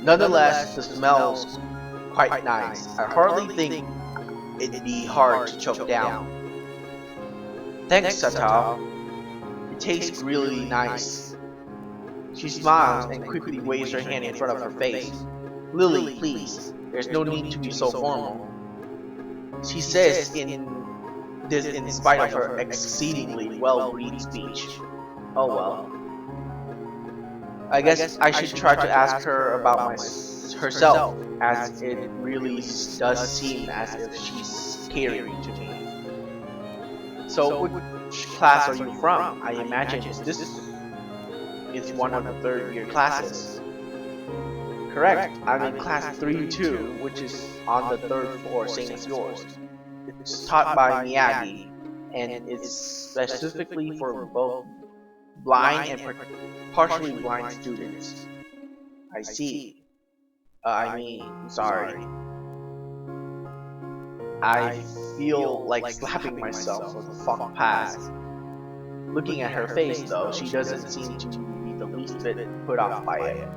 Nonetheless, the smell's quite nice. I hardly think it'd be hard to choke down. Thanks, Satao. It tastes really nice. She smiles and quickly waves her hand in front of her face. Lily, please. There's no need to be so formal. She says in spite of her exceedingly well-read speech. Oh well. I guess I should try to ask her about herself, as it really does seem as if she's catering to me. So, which class are you from? I imagine this is one of the third-year classes. Correct. I'm in class 3-2, which is on the third floor, same as yours. It's taught by Miyagi, and it's specifically for both blind and partially blind students. I see. Sorry. I feel like slapping myself for the fuck past. Looking at her face, though, she doesn't seem to be the least bit put off by it.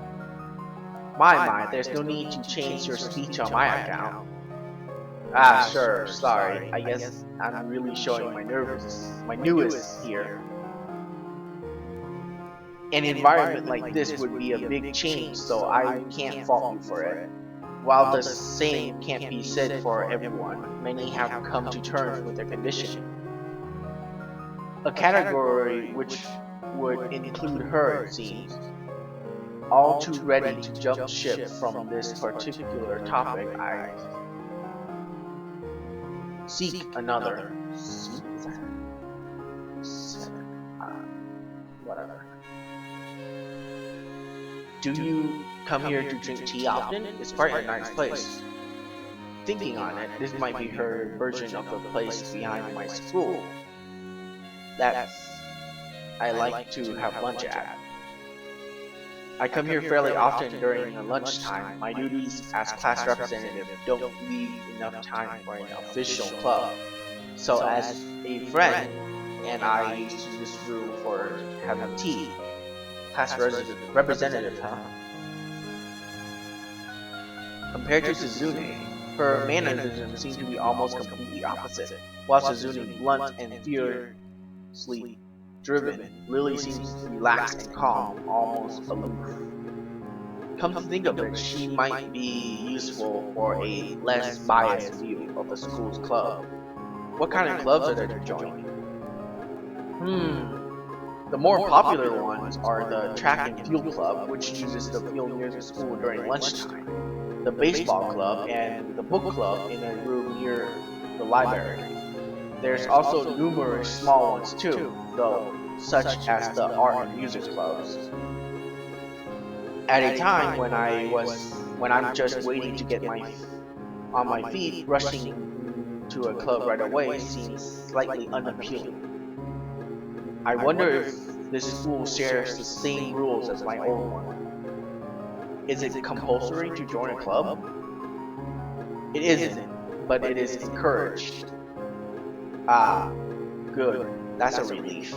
My, there's no need to change your speech on my account. Ah, sure, sorry. I guess I'm really showing my newest here. An environment like this would be a big change, so I can't fault you for it. While the same can't be said for everyone, many have come to terms with their condition. A category which would include her, it seems. All too ready to jump ship from this particular topic, I seek another. Whatever. Do you come here to drink tea often? It's quite a nice place. Thinking on it, this might be her version of the place behind my school that I like to have lunch at. I come here fairly often during the lunchtime. My duties as class representative don't leave enough time for an official club. So as a friend, and I use this room for having tea. Class representative, huh? Compared to Suzune, her mannerisms seem to be almost completely opposite. While Suzune blunt and fiercely driven, Lily seems relaxed and calm, almost aloof. Come to think of it, she might be useful for a less biased view of the school's club. What kind of clubs are there to join? The more popular ones are the track and field club, which uses the field near the school during lunchtime, the baseball club, and the book club in a room near the library. There's also numerous small ones too, though, such as the art and music clubs. At a time when I'm just waiting to get on my feet, rushing to a club right away seems slightly unappealing. I wonder if this school shares the same rules as my old one. Is it compulsory to join a club? It isn't, but it is encouraged. Ah, good. That's a relief.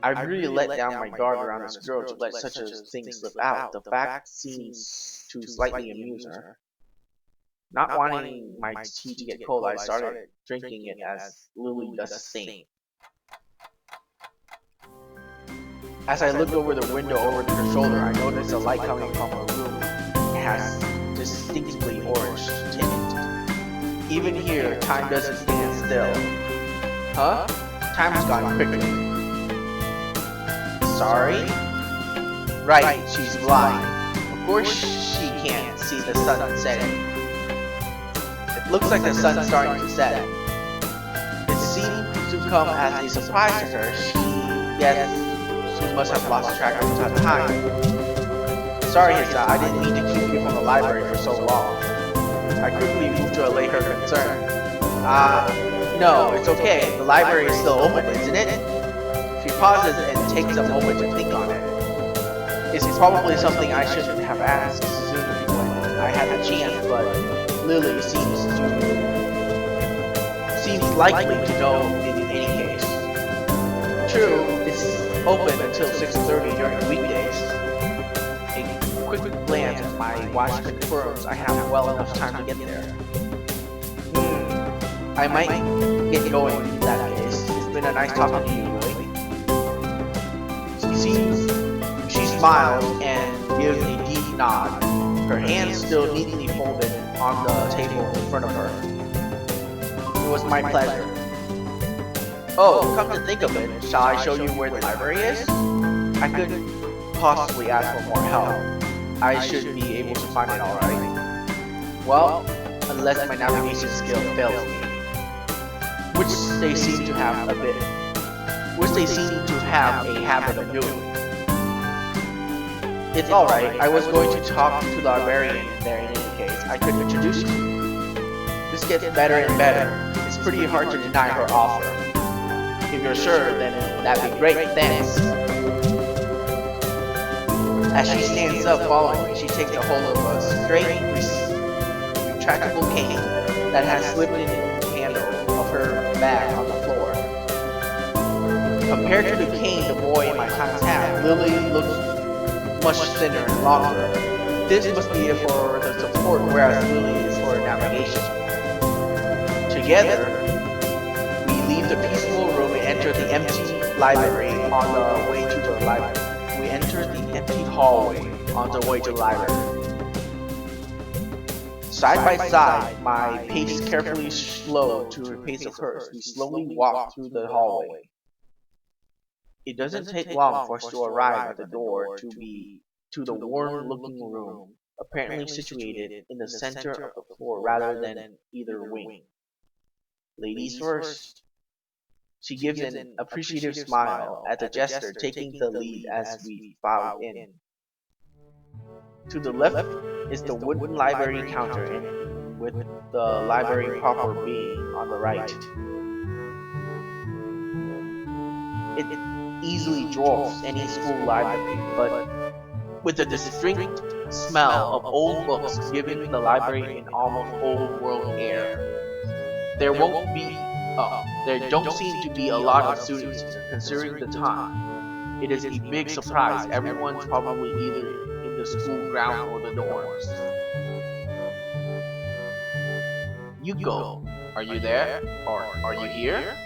I really let down my guard around this girl to let such a thing slip out. The fact seems to slightly amuse her. Not wanting my tea to get cold, I started drinking it as Lily does the same. As I looked over the window over her shoulder, I noticed a light coming from her room. It has distinctly orange tint. Even here, time doesn't stand still. Huh? Time's gone quickly. Sorry? Right, she's blind. Of course she can't see the sun setting. It looks like the sun's starting to set. It seemed to come as a surprise to her. She must have lost track of time. Sorry, Hisa, I didn't mean to keep you from the library for so long. I quickly moved to allay her concern. No, it's okay. The library is still open, isn't it? She pauses and takes a moment to think on it. It's probably something I shouldn't have asked sooner when I had the chance, but Lily seems likely to know in any case. True, it's open until 6:30 during weekdays. quick glance at my watch confirms I have well enough time to get there. I might get going in that case. It's been a nice talking to you, really. She smiles and gives a deep nod, her hands still neatly folded on the table in front of her. It was my pleasure. Oh, come to think of it, shall I show you where the library is? I couldn't possibly ask for more help. I should be able to find it alright. Well, unless my navigation skill fails me. Which they seem to have a habit of doing. It's alright, I was going to talk to the librarian there in any case. I could introduce you. This gets better and better. It's pretty hard to deny her offer. If you're sure, then that'd be great, thanks. As she stands up following me, she takes a hold of a straight, retractable cane that has slipped in the handle of her bag on the floor. Compared to the cane the boy in my class had, Lily looks much thinner and longer. This must be it for the support, whereas Lily is for navigation. Together, we leave the peaceful room and enter the empty library on the way to the library. We enter the empty hallway on the way to the library. Side by side, my pace carefully slowed to the pace of hers. We slowly walk through the hallway. It doesn't take long for us to arrive at the door to the worn-looking room, apparently situated in the center of the floor rather than either wing. Ladies first. She gives an appreciative smile at the gesture, taking the lead as we filed in. To the left is the wooden library counter, and with the library proper being on the right. It easily dwarfs any school library, but with the distinct smell of old books giving the library an almost old-world air. There don't seem to be a lot of students considering the time. It is a big surprise. Everyone's probably either in the school grounds or the dorms. Yuko, are you there? Or are you here?